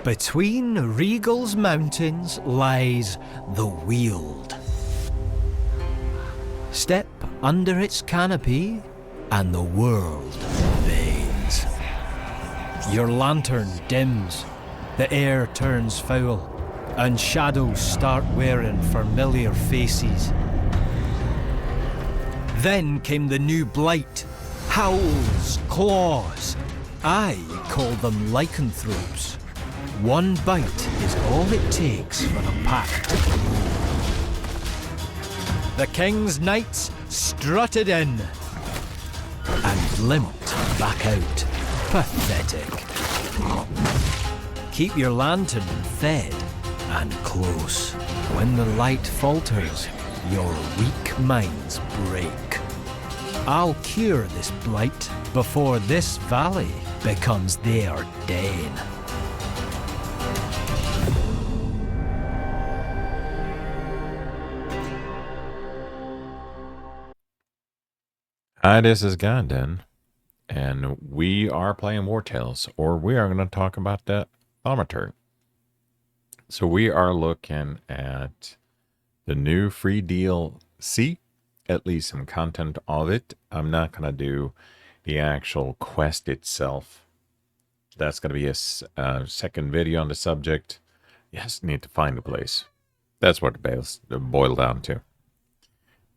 Between Rigel's mountains lies the Weald. Step under its canopy and the world fades. Your lantern dims, the air turns foul, and shadows start wearing familiar faces. Then came the new blight. Howls, claws. I call them lycanthropes. One bite is all it takes for a pack to move. The king's knights strutted in and limped back out. Pathetic. Keep your lantern fed and close. When the light falters, your weak minds break. I'll cure this blight before this valley becomes their den. Hi, this is Gandon, and we are playing Wartales, or we are going to talk about the Thaumaturge. So we are looking at the new free DLC, at least some content of it. I'm not going to do the actual quest itself. That's going to be a second video on the subject. Yes, need to find the place. That's what it boils down to.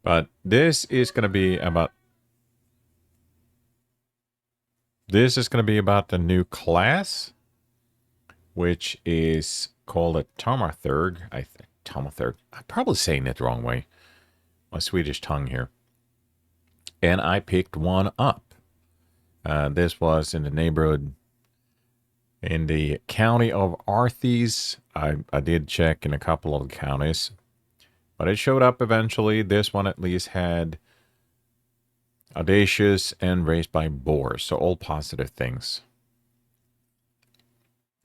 But this is going to be about the new class, which is called a Thaumaturge. Thaumaturge. I'm probably saying it the wrong way. My Swedish tongue here. And I picked one up. This was in the neighborhood, in the county of Wartales. I did check in a couple of counties, but it showed up eventually. This one at least had audacious and raised by boars, so all positive things.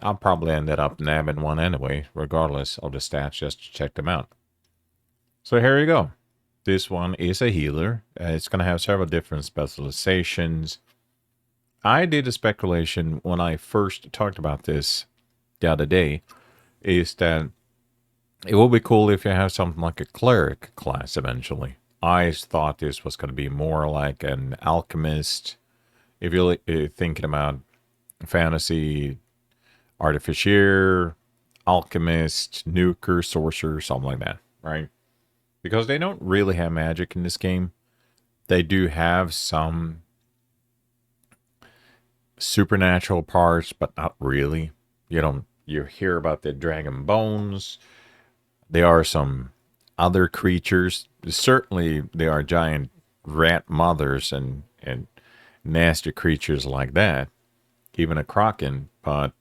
I'll probably ended up nabbing one anyway, regardless of the stats, just to check them out. So here you go. This one is a healer. It's going to have several different specializations. I did a speculation when I first talked about this the other day, is that it will be cool if you have something like a cleric class eventually. I thought this was going to be more like an alchemist. If you're thinking about fantasy, artificer, alchemist, nuker, sorcerer, something like that, right? Because they don't really have magic in this game. They do have some supernatural parts, but not really. You hear about the dragon bones. There are some other creatures. Certainly there are giant rat mothers and nasty creatures like that, even a kraken, but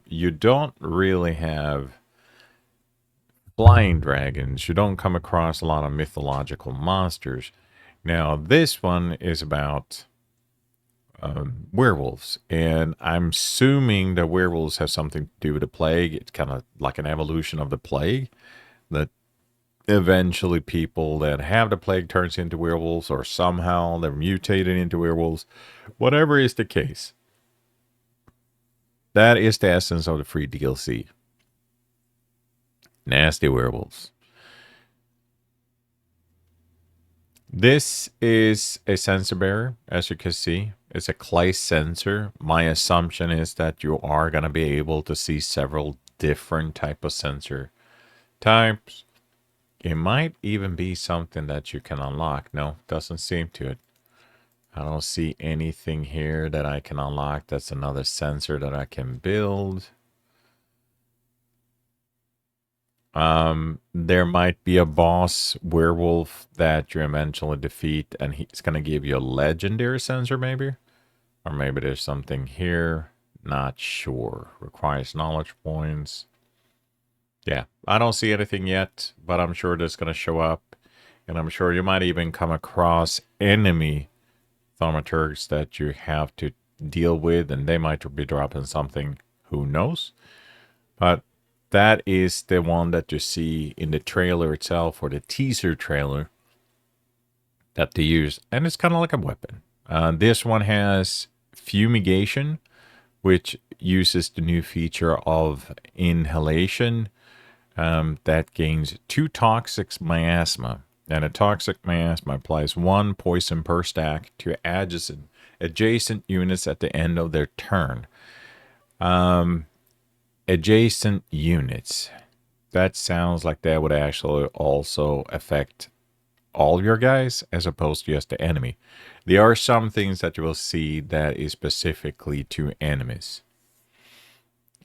you don't really have flying dragons. You don't come across a lot of mythological monsters. Now this one is about werewolves, and I'm assuming that werewolves have something to do with the plague. It's kind of like an evolution of the plague, that eventually people that have the plague turns into werewolves, or somehow they're mutated into werewolves. Whatever is the case, that is the essence of the free DLC. Nasty werewolves. This is a sensor bearer, as you can see. It's a clay sensor. My assumption is that you are going to be able to see several different type of sensor types. It might even be something that you can unlock. No, doesn't seem to it. I don't see anything here that I can unlock. That's another sensor that I can build. There might be a boss werewolf that you eventually defeat, and he's going to give you a legendary sensor maybe. Or maybe there's something here. Not sure. Requires knowledge points. Yeah, I don't see anything yet, but I'm sure that's going to show up. And I'm sure you might even come across enemy Thaumaturges that you have to deal with, and they might be dropping something. Who knows? But that is the one that you see in the trailer itself, or the teaser trailer that they use. And it's kind of like a weapon. This one has fumigation, which uses the new feature of inhalation that gains 2 toxic miasma. And a toxic miasma applies 1 poison per stack to adjacent units at the end of their turn. Adjacent units. That sounds like that would actually also affect all your guys as opposed to just the enemy. There are some things that you will see that is specifically to enemies.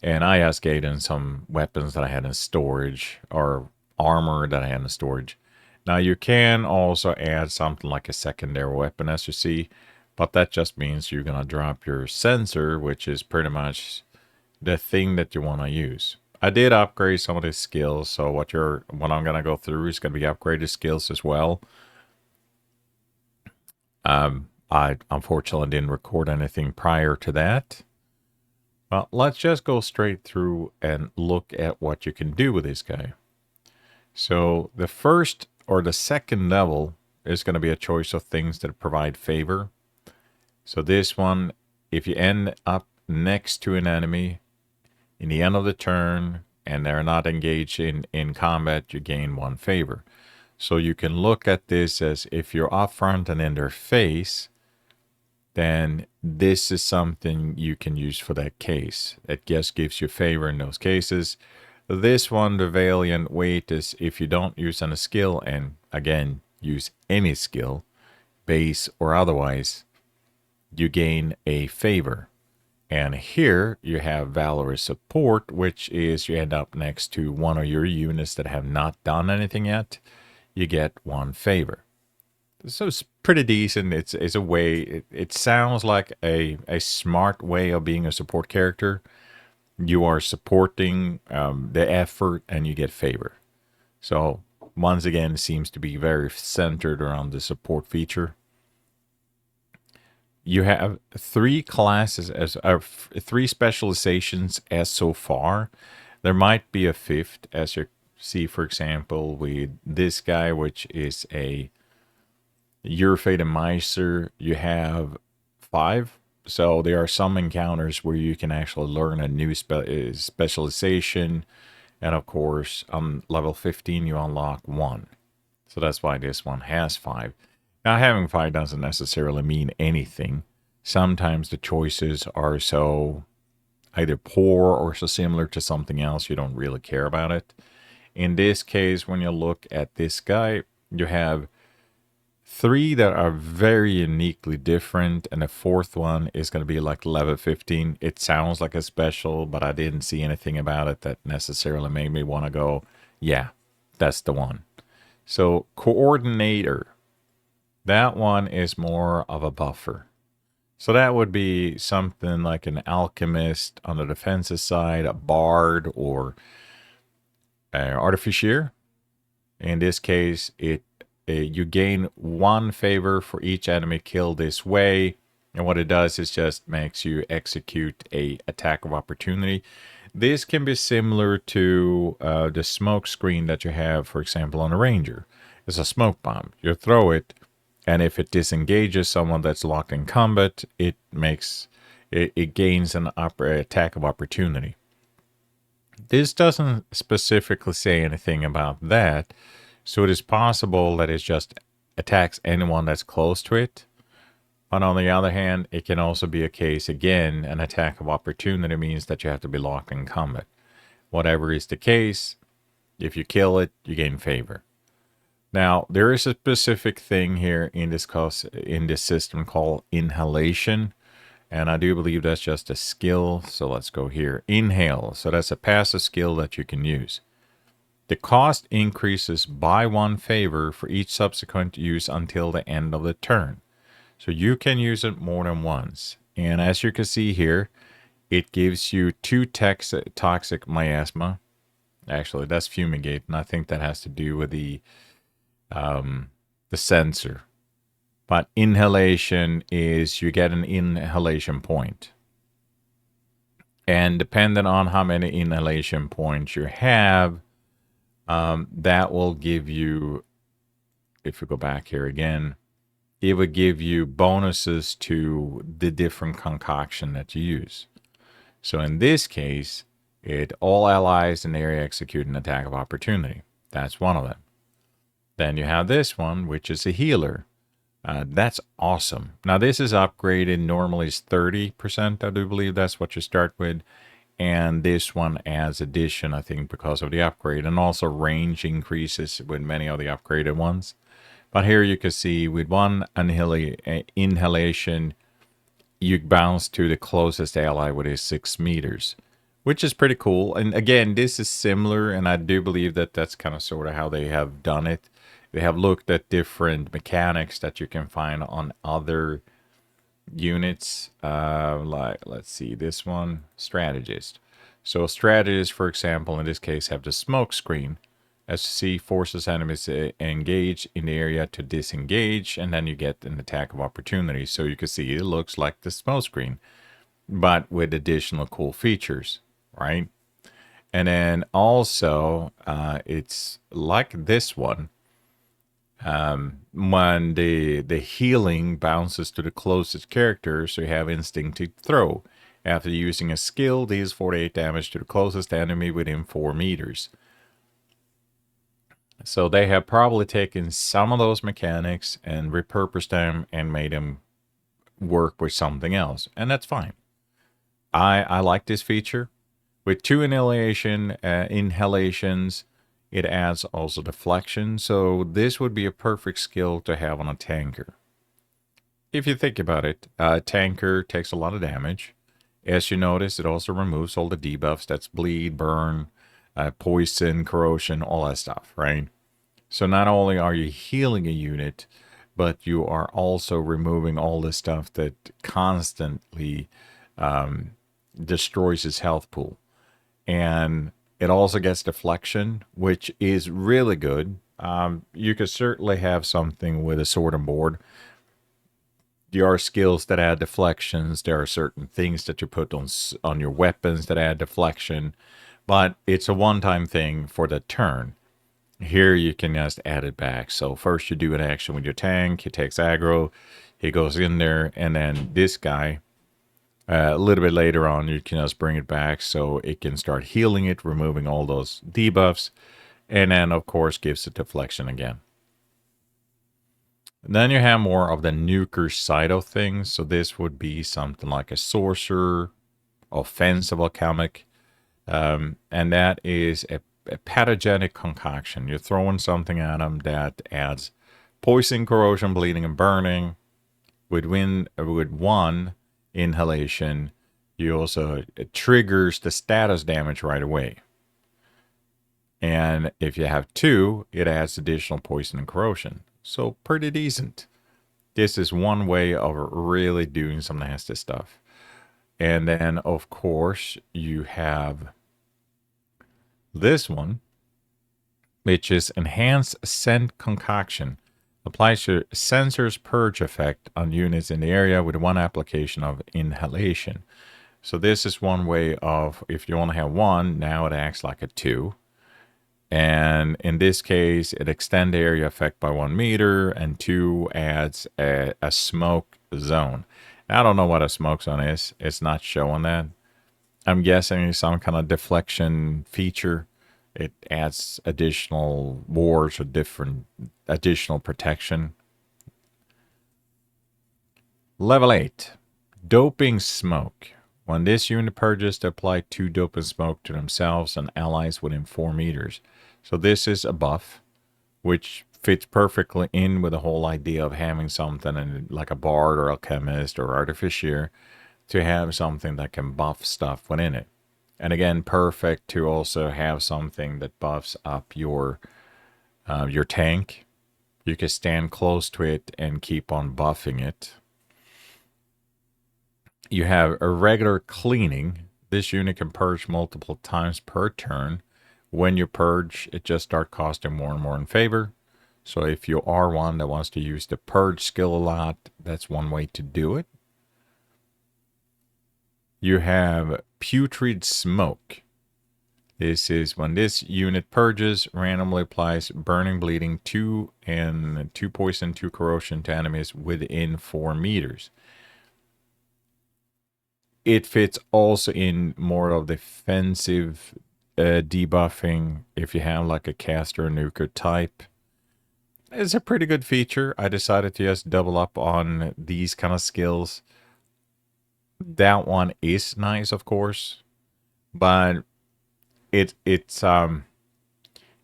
And I asked Gaiden some weapons that I had in storage or armor that I had in storage. Now you can also add something like a secondary weapon, as you see, but that just means you're going to drop your sensor, which is pretty much the thing that you want to use. I did upgrade some of the skills, so what I'm going to go through is going to be upgraded skills as well. I unfortunately didn't record anything prior to that. Well, let's just go straight through and look at what you can do with this guy. So the first or the second level is going to be a choice of things that provide favor. So this one, if you end up next to an enemy in the end of the turn and they're not engaged in combat, you gain 1 favor. So you can look at this as if you're up front and in their face, then this is something you can use for that case. It just gives you favor in those cases. This one, the Valiant Weight, is if you don't use any skill, and again, use any skill, base or otherwise, you gain a favor. And here you have Valorous Support, which is you end up next to one of your units that have not done anything yet, you get 1 favor. So it's pretty decent. It's a way, it sounds like a smart way of being a support character. You are supporting the effort and you get favor. So once again, it seems to be very centered around the support feature. You have 3 classes, 3 specializations as so far. There might be a 5th, as you see, for example, with this guy, which is a Eurofade and Meister. You have 5. So there are some encounters where you can actually learn a new specialization. And of course, on level 15, you unlock 1. So that's why this one has 5. Now, having 5 doesn't necessarily mean anything. Sometimes the choices are so either poor or so similar to something else, you don't really care about it. In this case, when you look at this guy, you have 3 that are very uniquely different, and the 4th one is going to be like level 15. It sounds like a special, but I didn't see anything about it that necessarily made me want to go, yeah, that's the one. So Coordinator, that one is more of a buffer. So that would be something like an Alchemist on the defensive side, a Bard, or an Artificer. In this case, you gain 1 favor for each enemy killed this way. And what it does is just makes you execute a attack of opportunity. This can be similar to the smoke screen that you have, for example, on a Ranger. It's a smoke bomb. You throw it, and if it disengages someone that's locked in combat, it gains an attack of opportunity. This doesn't specifically say anything about that, so it is possible that it just attacks anyone that's close to it. But on the other hand, it can also be a case, again, an attack of opportunity means that you have to be locked in combat. Whatever is the case, if you kill it, you gain favor. Now, there is a specific thing here in this system called inhalation, and I do believe that's just a skill. So let's go here. Inhale. So that's a passive skill that you can use. The cost increases by 1 favor for each subsequent use until the end of the turn. So you can use it more than once. And as you can see here, it gives you 2 toxic miasma. Actually, that's fumigate, and I think that has to do with the sensor. But inhalation is you get an inhalation point. And depending on how many inhalation points you have, that will give you, if we go back here again, it would give you bonuses to the different concoction that you use. So in this case, all allies in the area execute an attack of opportunity. That's one of them. Then you have this one, which is a healer. That's awesome. Now this is upgraded. Normally it's 30%. I do believe that's what you start with. And this one adds addition, I think, because of the upgrade. And also range increases with many of the upgraded ones. But here you can see with one inhalation, you bounce to the closest ally with is 6 meters, which is pretty cool. And again, this is similar, and I do believe that that's kind of sort of how they have done it. They have looked at different mechanics that you can find on other units. Like, let's see, this one, strategist. So strategists, for example, in this case, have the smoke screen. As you see, forces enemies engage in the area to disengage, and then you get an attack of opportunity. So you can see it looks like the smoke screen, but with additional cool features, right? And then also, it's like this one. When the healing bounces to the closest character, so you have instinctive throw. After using a skill, deals 48 damage to the closest enemy within 4 meters. So they have probably taken some of those mechanics and repurposed them and made them work with something else. And that's fine. I like this feature. With 2 inhalations, it adds also deflection. So this would be a perfect skill to have on a tanker. If you think about it, a tanker takes a lot of damage. As you notice, it also removes all the debuffs. That's bleed, burn, poison, corrosion, all that stuff, right? So not only are you healing a unit, but you are also removing all the stuff that constantly destroys his health pool. And it also gets deflection, which is really good. You could certainly have something with a sword and board. There are skills that add deflections. There are certain things that you put on your weapons that add deflection. But it's a one-time thing for the turn. Here you can just add it back. So first you do an action with your tank. He takes aggro. He goes in there. And then this guy, a little bit later on, you can just bring it back so it can start healing it, removing all those debuffs. And then, of course, gives it deflection again. Then you have more of the nuker side of things. So this would be something like a sorcerer, offensive alchemic. And that is a pathogenic concoction. You're throwing something at them that adds poison, corrosion, bleeding, and burning. With one inhalation, you also, it triggers the status damage right away. And if you have 2, it adds additional poison and corrosion. So pretty decent. This is one way of really doing some nasty stuff. And then, of course, you have this one, which is Enhanced Scent Concoction. Applies your Sensor's Purge effect on units in the area with one application of inhalation. So this is one way of, if you only have 1, now it acts like a 2. And in this case, it extends the area effect by 1 meter, and 2 adds a smoke zone. Now, I don't know what a smoke zone is. It's not showing that. I'm guessing it's some kind of deflection feature. It adds additional wards or different additional protection. Level 8, Doping Smoke. When this unit purges, they apply 2 doping smoke to themselves and allies within 4 meters. So this is a buff, which fits perfectly in with the whole idea of having something like a bard or alchemist or artificer to have something that can buff stuff within it. And again, perfect to also have something that buffs up your tank. You can stand close to it and keep on buffing it. You have a regular cleaning. This unit can purge multiple times per turn. When you purge, it just starts costing more and more in favor. So if you are one that wants to use the purge skill a lot, that's one way to do it. You have Putrid Smoke. This is when this unit purges, randomly applies burning, bleeding, 2 and 2 poison, 2 corrosion to enemies within 4 meters. it fits also in more of defensive debuffing if you have like a caster or nuker type. It's a pretty good feature. I decided to just double up on these kind of skills. That one is nice, of course, but it's one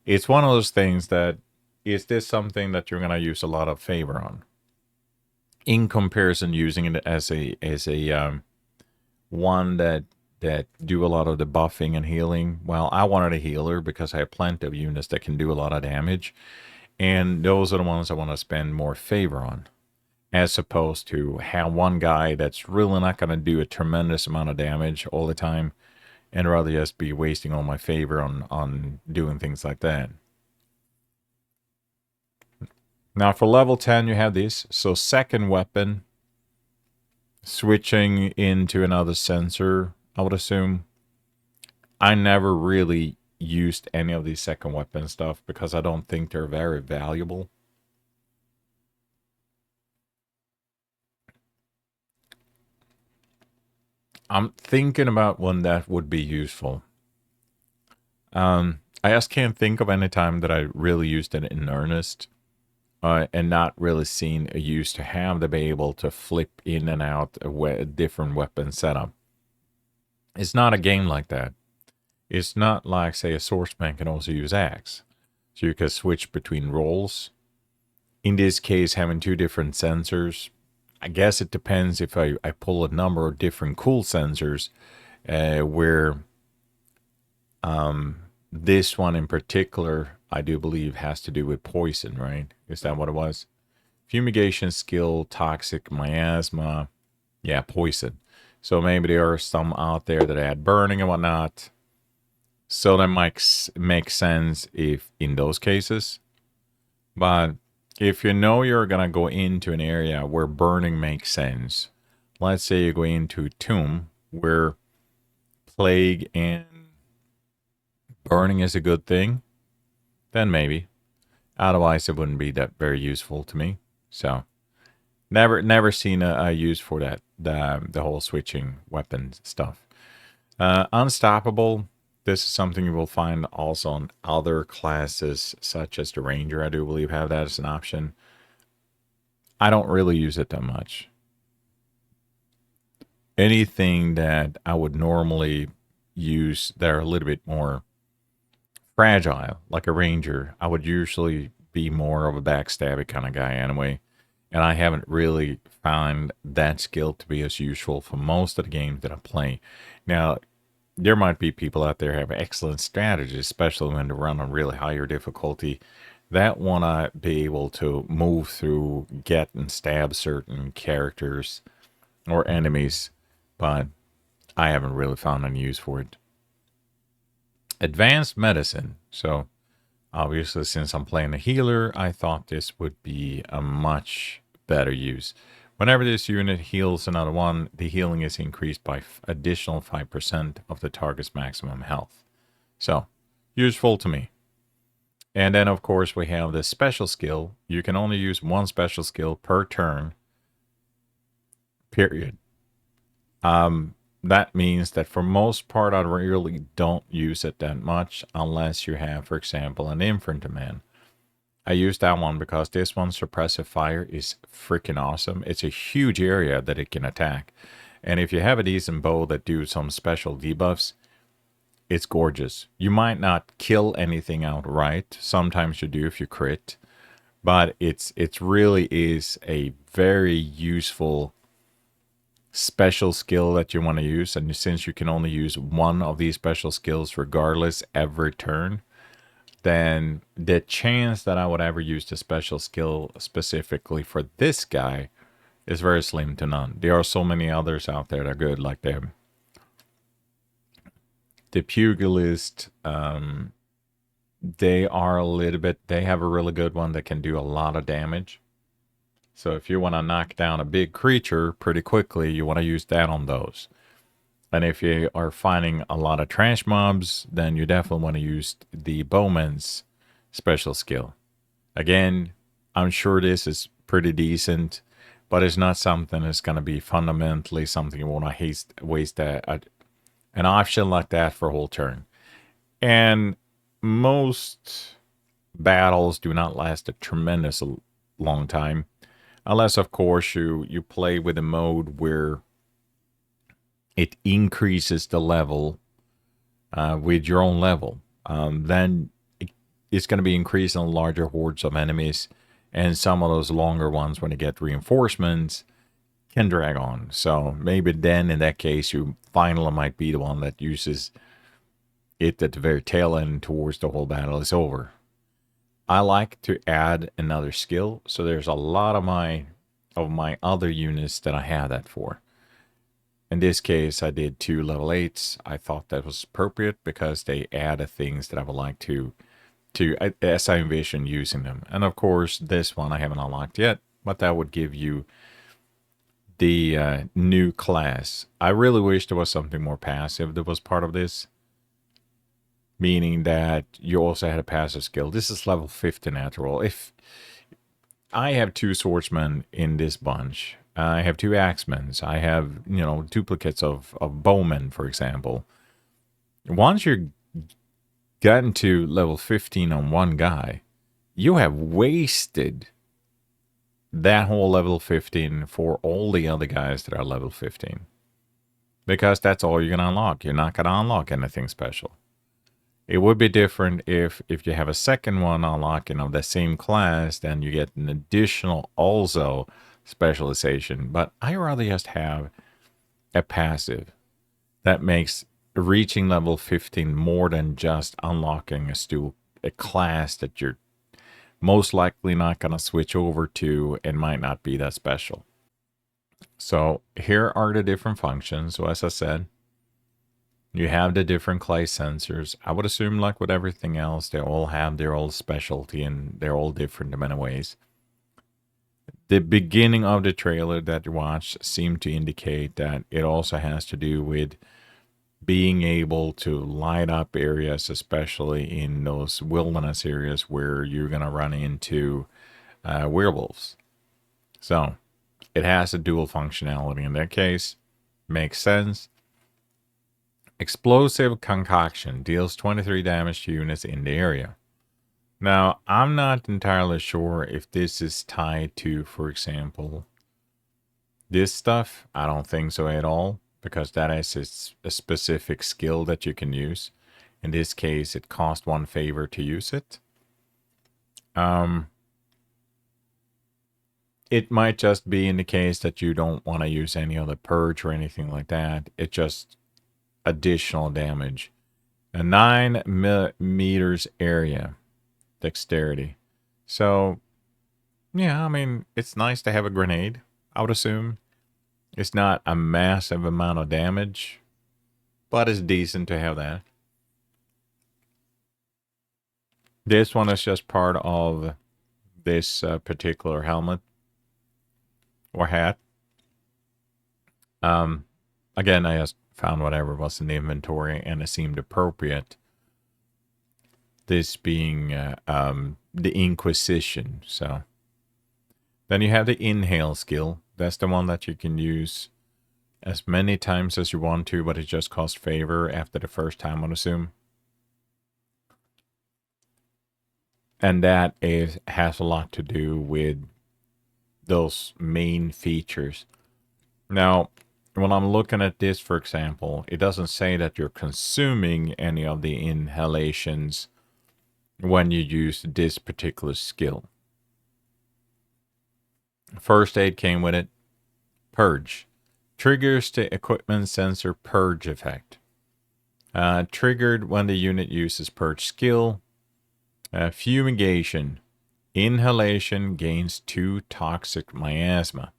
of those things that, is this something that you're gonna use a lot of favor on? In comparison, using it as a one that do a lot of the buffing and healing. Well, I wanted a healer because I have plenty of units that can do a lot of damage, and those are the ones I want to spend more favor on, as opposed to have one guy that's really not going to do a tremendous amount of damage all the time, and rather just be wasting all my favor on doing things like that. Now for level 10, you have this. So second weapon, switching into another sensor, I would assume. I never really used any of these second weapon stuff because I don't think they're very valuable. I'm thinking about when that would be useful. I just can't think of any time that I really used it in earnest. And not really seen a use to have to be able to flip in and out a different weapon setup. It's not a game like that. It's not like, say, a swordsman can also use axe. So you can switch between roles. In this case, having two different sensors, I guess it depends if I pull a number of different cool sensors, where this one in particular, I do believe, has to do with poison, right? Is that what it was? Fumigation skill, toxic, miasma. Yeah, poison. So maybe there are some out there that add burning and whatnot. So that might make sense if in those cases. But if you know you're going to go into an area where burning makes sense, let's say you go into Tomb, where plague and burning is a good thing, then maybe. Otherwise, it wouldn't be that very useful to me. So, never seen a use for that, the whole switching weapon stuff. Unstoppable. This is something you will find also on other classes, such as the Ranger. I do believe have that as an option. I don't really use it that much. Anything that I would normally use that are a little bit more fragile, like a Ranger, I would usually be more of a backstabby kind of guy anyway. And I haven't really found that skill to be as useful for most of the games that I play. Now, there might be people out there who have excellent strategies, especially when they run on really higher difficulty, that want to be able to move through, get and stab certain characters or enemies, but I haven't really found any use for it. Advanced medicine. So obviously, since I'm playing a healer, I thought this would be a much better use. Whenever this unit heals another one, the healing is increased by additional 5% of the target's maximum health. So, useful to me. And then, of course, we have the special skill. You can only use one special skill per turn, period. That means that for most part, I really don't use it that much unless you have, for example, an infantryman. I use that one because this one's suppressive fire is freaking awesome. It's a huge area that it can attack. And if you have a decent bow that do some special debuffs, it's gorgeous. You might not kill anything outright. Sometimes you do if you crit. But it really is a very useful special skill that you want to use. And since you can only use one of these special skills regardless every turn, then the chance that I would ever use the special skill specifically for this guy is very slim to none. There are so many others out there that are good, like the pugilist. They are a little bit, they have a really good one that can do a lot of damage. So if you want to knock down a big creature pretty quickly, you want to use that on those. And if you are finding a lot of trash mobs, then you definitely want to use the bowman's special skill. Again, I'm sure this is pretty decent, but it's not something that's going to be fundamentally something you want to waste an option like that for a whole turn. And most battles do not last a tremendous long time, unless of course you play with a mode where it increases the level with your own level. Then it's going to be increasing larger hordes of enemies, and some of those longer ones, when you get reinforcements, can drag on. So maybe then in that case you finally might be the one that uses it at the very tail end towards the whole battle is over. I like to add another skill, so there's a lot of my other units that I have that for. In this case, I did 2 level 8s. I thought that was appropriate because they add things that I would like to as I envision using them. And of course, this one I haven't unlocked yet, but that would give you the new class. I really wish there was something more passive that was part of this, meaning that you also had a passive skill. This is level 50 natural. If I have 2 swordsmen in this bunch, I have 2 axemen, I have, duplicates of bowmen, for example. Once you're gotten to level 15 on one guy, you have wasted that whole level 15 for all the other guys that are level 15. Because that's all you're going to unlock. You're not going to unlock anything special. It would be different if you have a second one unlocking of the same class, then you get an additional also specialization. But I rather just have a passive that makes reaching level 15 more than just unlocking a class that you're most likely not going to switch over to and might not be that special. So here are the different functions. So as I said, you have the different clay sensors. I would assume, like with everything else, they all have their own specialty and they're all different in many ways. The beginning of the trailer that you watched seemed to indicate that it also has to do with being able to light up areas, especially in those wilderness areas where you're going to run into werewolves. So it has a dual functionality in that case. Makes sense. Explosive concoction deals 23 damage to units in the area. Now, I'm not entirely sure if this is tied to, for example, this stuff. I don't think so at all, because that is a specific skill that you can use. In this case, it cost 1 favor to use it. It might just be in the case that you don't want to use any other purge or anything like that. It just additional damage. A 9 meters area dexterity. So, yeah, I mean, it's nice to have a grenade, I would assume. It's not a massive amount of damage, but it's decent to have that. This one is just part of this particular helmet or hat. Again, I just found whatever was in the inventory and it seemed appropriate. This being the Inquisition. So then you have the inhale skill. That's the one that you can use as many times as you want to, but it just costs favor after the first time, I'd assume. And that has a lot to do with those main features. Now, when I'm looking at this, for example, it doesn't say that you're consuming any of the inhalations when you use this particular skill. First aid came with it. Purge. Triggers the equipment sensor purge effect. Triggered when the unit uses purge skill. Fumigation. Inhalation gains 2 toxic miasma.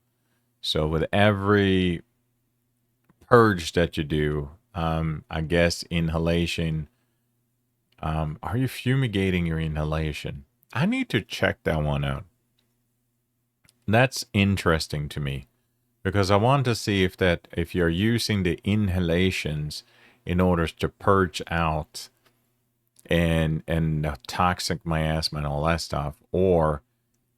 So with every purge that you do, I guess inhalation. Are you fumigating your inhalation? I need to check that one out. That's interesting to me, because I want to see if you're using the inhalations in order to purge out and the toxic miasma and all that stuff, or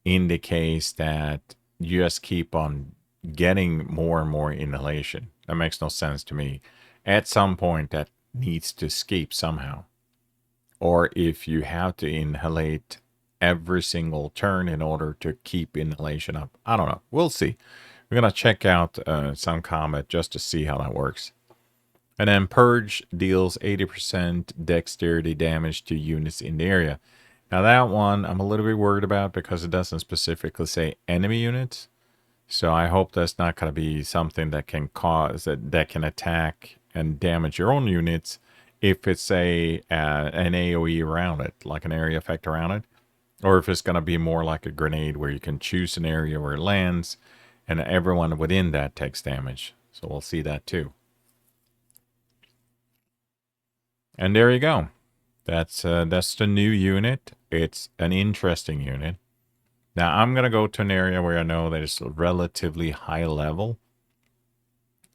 in the case that you just keep on getting more and more inhalation. That makes no sense to me. At some point, that needs to escape somehow. Or if you have to inhalate every single turn in order to keep inhalation up. I don't know. We'll see. We're going to check out some combat just to see how that works. And then Purge deals 80% dexterity damage to units in the area. Now that one I'm a little bit worried about because it doesn't specifically say enemy units. So I hope that's not going to be something that can cause, that can attack and damage your own units if it's an AoE around it, like an area effect around it. Or if it's going to be more like a grenade where you can choose an area where it lands and everyone within that takes damage. So we'll see that too. And there you go. That's the new unit. It's an interesting unit. Now I'm going to go to an area where I know that it's relatively high level.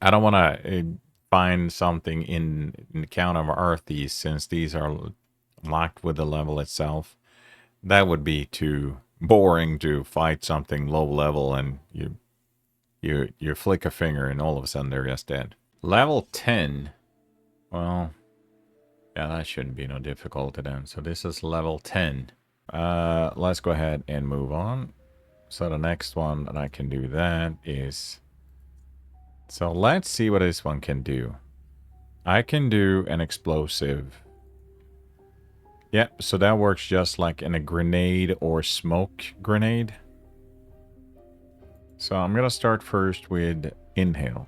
I don't want to find something in the count of Earth these, since these are locked with the level itself. That would be too boring to fight something low level and you flick a finger and all of a sudden they're just dead. Level 10. Well, yeah, that shouldn't be no difficulty then. So this is level 10. Let's go ahead and move on. So the next one that I can do that is... So let's see what this one can do. I can do an explosive. Yep, so that works just like in a grenade or smoke grenade. So I'm going to start first with inhale.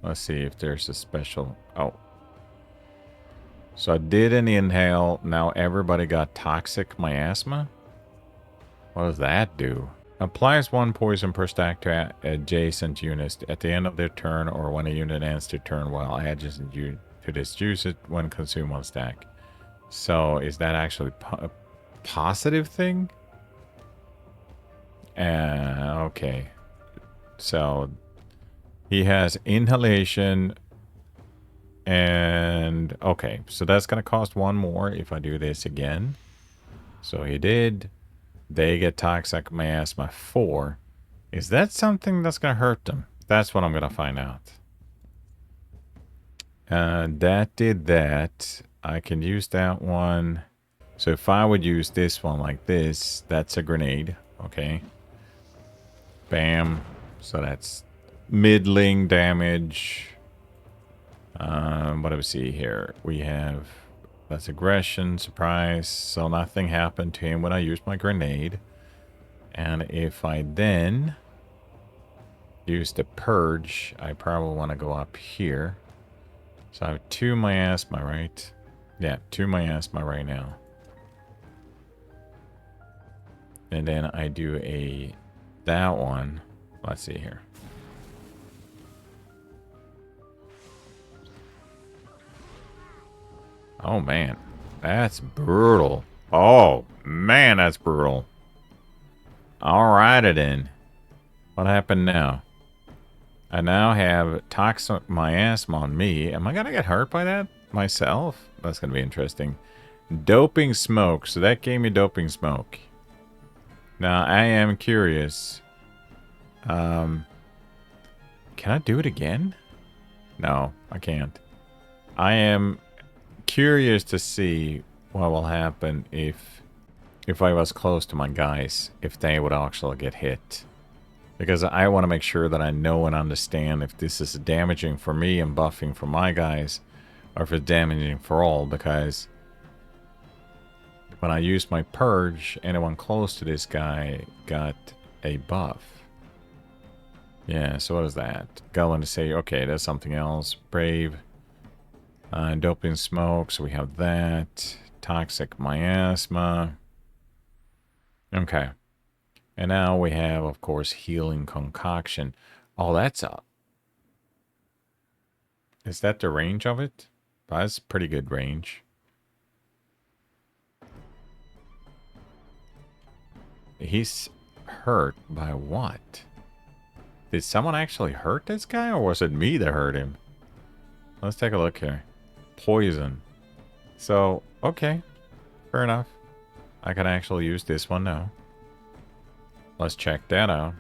Let's see if there's a special... Oh. So I did an inhale. Now everybody got toxic miasma. What does that do? Applies 1 poison per stack to adjacent units at the end of their turn or when a unit ends their turn while adjacent to this use it when consumed 1 stack. So is that actually a positive thing? Okay. So he has inhalation and okay. So that's going to cost 1 more if I do this again. So he did. They get toxic miasma 4. Is that something that's going to hurt them? That's what I'm going to find out. That did that. I can use that one. So if I would use this one like this, that's a grenade. Okay. Bam. So that's middling damage. What do we see here? We have... That's aggression, surprise. So nothing happened to him when I used my grenade. And if I then use the purge, I probably want to go up here. So I have 2 miasma, right? Yeah, 2 miasma right now. And then I do that one. Let's see here. Oh, man. That's brutal. Oh, man, that's brutal. Alrighty then. What happened now? I now have toxic miasma on me. Am I going to get hurt by that myself? That's going to be interesting. Doping smoke. So that gave me doping smoke. Now, I am curious. Can I do it again? No, I can't. I am... curious to see what will happen if I was close to my guys, if they would actually get hit. Because I want to make sure that I know and understand if this is damaging for me and buffing for my guys, or if it's damaging for all, because when I used my purge, anyone close to this guy got a buff. Yeah, so what is that? Going to say, okay, there's something else. Brave. Doping smoke, so we have that. Toxic miasma. Okay. And now we have, of course, healing concoction. Oh, that's up. Is that the range of it? That's pretty good range. He's hurt by what? Did someone actually hurt this guy, or was it me that hurt him? Let's take a look here. Poison. So, okay. Fair enough. I can actually use this one now. let's check that out.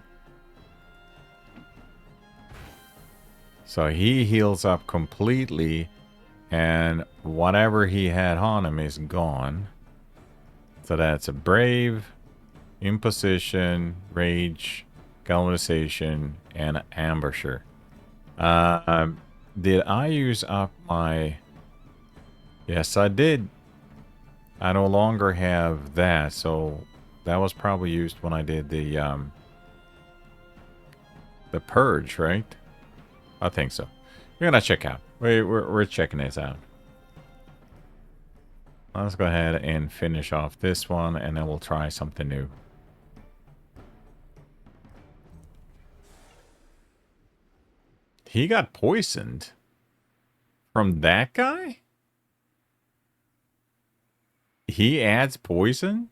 So he heals up completely, and whatever he had on him is gone. So that's a brave, imposition, rage, galvanization, and ambusher. Did I use up my... Yes, I did. I no longer have that, so that was probably used when I did the purge, right? I think so. We're gonna check out. We're checking this out. Let's go ahead and finish off this one, and then we'll try something new. He got poisoned from that guy? He adds poison?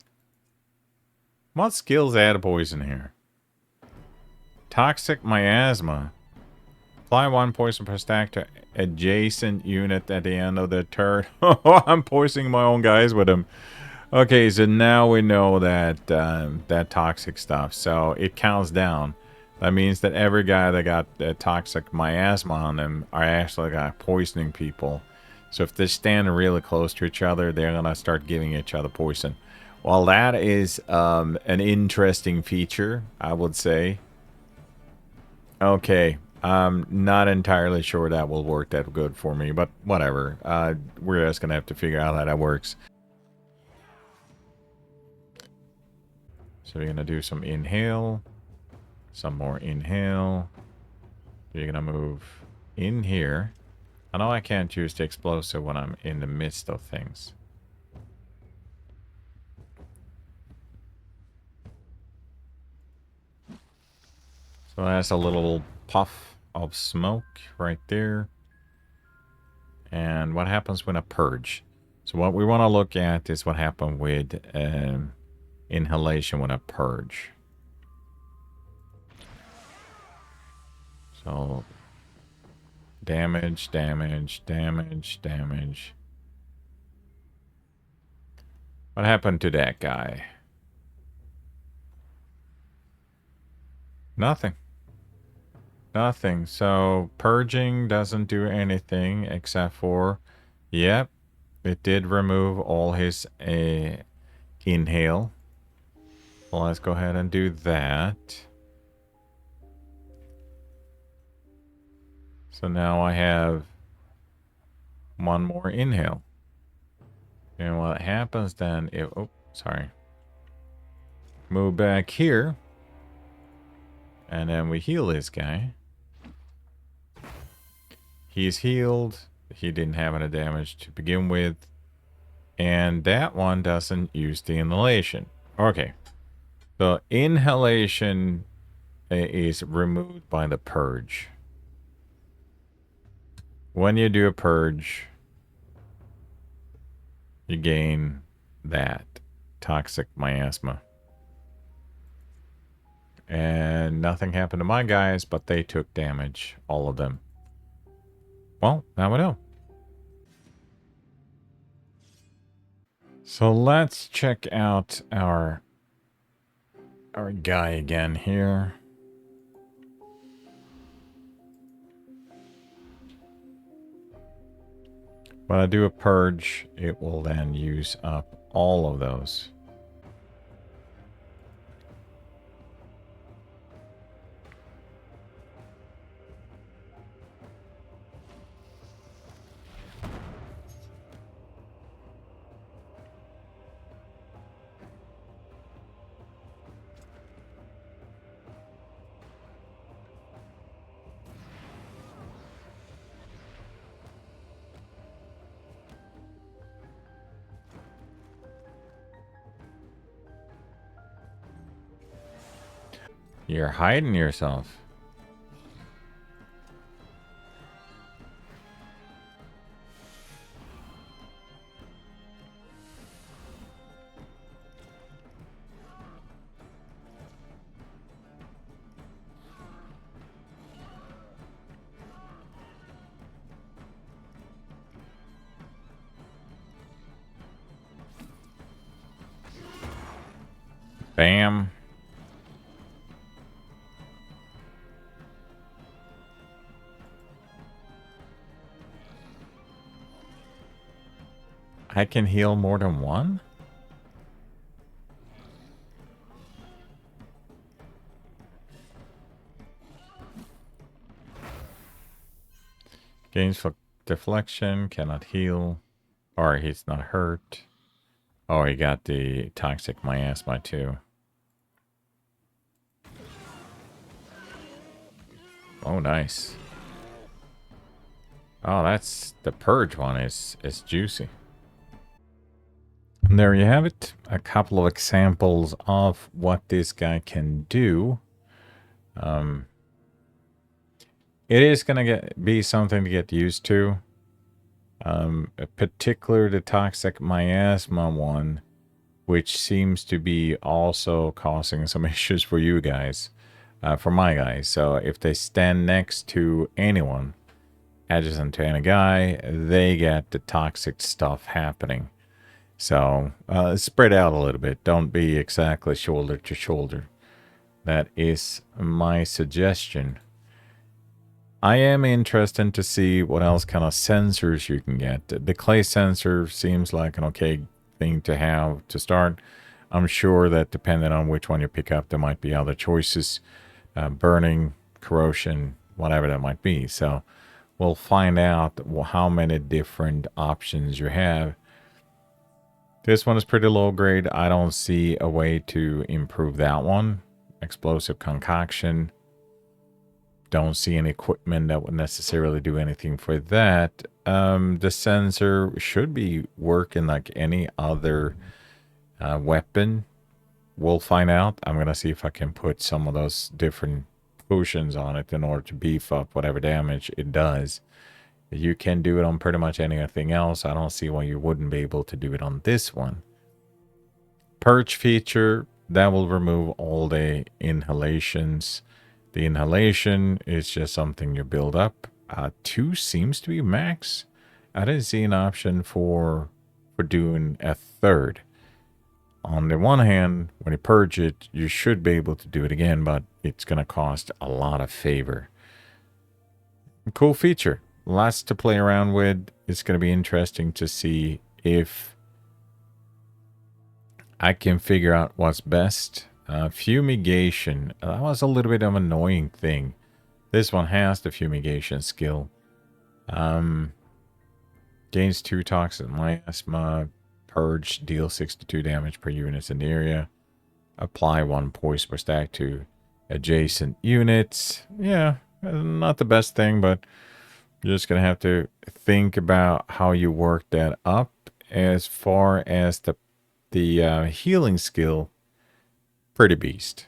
What skills add poison here? Toxic miasma. Apply 1 poison per stack to adjacent unit at the end of the turn. I'm poisoning my own guys with him. Okay, so now we know that that toxic stuff. So it counts down. That means that every guy that got toxic miasma on them are actually poisoning people. So if they stand really close to each other, they're going to start giving each other poison. Well, that is an interesting feature, I would say. Okay, I'm not entirely sure that will work that good for me, but whatever. We're just going to have to figure out how that works. So we're going to do some inhale. Some more inhale. You're going to move in here. I know I can't use the explosive when I'm in the midst of things. So that's a little puff of smoke right there. And what happens when I purge? So what we want to look at is what happened with inhalation when I purge. So damage, damage, damage, damage. What happened to that guy? Nothing. Nothing. So purging doesn't do anything except for, yep, it did remove all his inhale. Well, let's go ahead and do that. So now I have one more inhale. And what happens then if... Oh, sorry. Move back here. And then we heal this guy. He's healed. He didn't have any damage to begin with. And that one doesn't use the inhalation. Okay. The inhalation is removed by the purge. When you do a purge, you gain that toxic miasma. And nothing happened to my guys, but they took damage, all of them. Well, now we know. So let's check out our guy again here. When I do a purge, it will then use up all of those. You're hiding yourself. Bam. I can heal more than one? Gains for deflection, cannot heal. Or he's not hurt. Oh, he got the toxic miasma too. Oh, nice. Oh, that's the purge one is juicy. And there you have it. A couple of examples of what this guy can do. It is going to be something to get used to. Particularly the toxic miasma one, which seems to be also causing some issues for you guys, for my guys. So if they stand next to anyone adjacent to any guy, they get the toxic stuff happening. So spread out a little bit. Don't be exactly shoulder to shoulder. That is my suggestion. I am interested to see what else kind of sensors you can get. The clay sensor seems like an okay thing to have to start. I'm sure that depending on which one you pick up, there might be other choices. Burning, corrosion, whatever that might be. So we'll find out how many different options you have. This one is pretty low grade. I don't see a way to improve that one. Explosive concoction. Don't see any equipment that would necessarily do anything for that. The sensor should be working like any other weapon. We'll find out. I'm going to see if I can put some of those different potions on it in order to beef up whatever damage it does. You can do it on pretty much anything else. I don't see why you wouldn't be able to do it on this one. Purge feature, that will remove all the inhalations. The inhalation is just something you build up. 2 seems to be max. I didn't see an option for doing a third. On the one hand, when you purge it, you should be able to do it again, but it's going to cost a lot of favor. Cool feature. Lots to play around with. It's going to be interesting to see if I can figure out what's best. Fumigation. That was a little bit of an annoying thing. This one has the fumigation skill. Gains 2 toxic miasma. Purge. Deal 62 damage per unit in the area. Apply 1 poison per stack to adjacent units. Yeah, not the best thing, but you're just going to have to think about how you work that up. As far as the healing skill, pretty beast.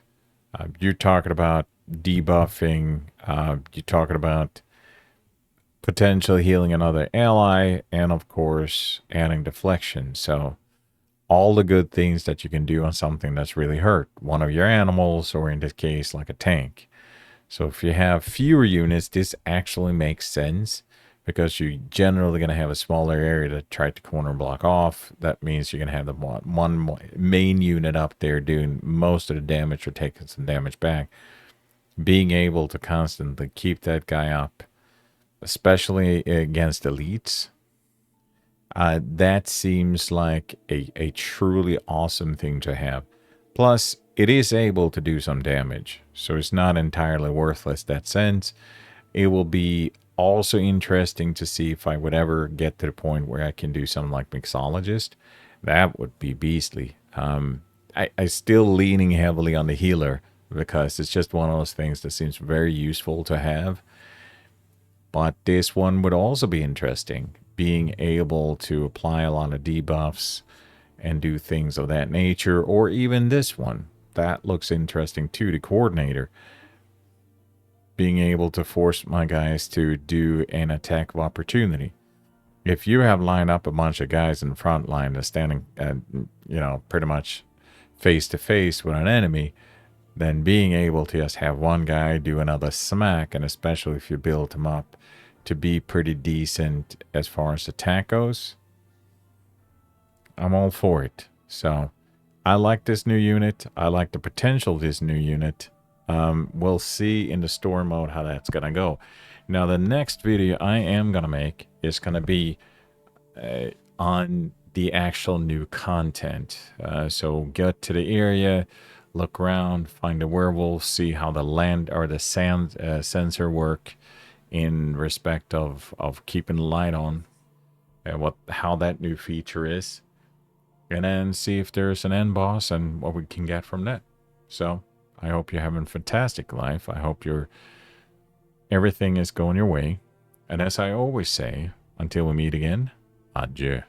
You're talking about debuffing. You're talking about potentially healing another ally, and of course adding deflection. So all the good things that you can do on something that's really hurt one of your animals, or in this case like a tank. So if you have fewer units, this actually makes sense, because you're generally going to have a smaller area to try to corner block off. That means you're going to have the one main unit up there doing most of the damage or taking some damage back. Being able to constantly keep that guy up, especially against elites, that seems like a truly awesome thing to have. Plus, it is able to do some damage, so it's not entirely worthless in that sense. It will be also interesting to see if I would ever get to the point where I can do something like mixologist. That would be beastly. I still leaning heavily on the healer, because it's just one of those things that seems very useful to have. But this one would also be interesting, being able to apply a lot of debuffs and do things of that nature. Or even this one, that looks interesting too, the coordinator. Being able to force my guys to do an attack of opportunity. If you have lined up a bunch of guys in the front line that's standing, pretty much face to face with an enemy, then being able to just have one guy do another smack, and especially if you build him up to be pretty decent as far as attack goes, I'm all for it. So I like this new unit. I like the potential of this new unit. We'll see in the story mode how that's going to go. Now, the next video I am going to make is going to be on the actual new content. So get to the area, look around, find the werewolf, see how the land or the sand sensor work in respect of keeping the light on, and how that new feature is, and then see if there's an end boss and what we can get from that. So I hope you're having a fantastic life. I hope everything is going your way. And as I always say, until we meet again, adieu.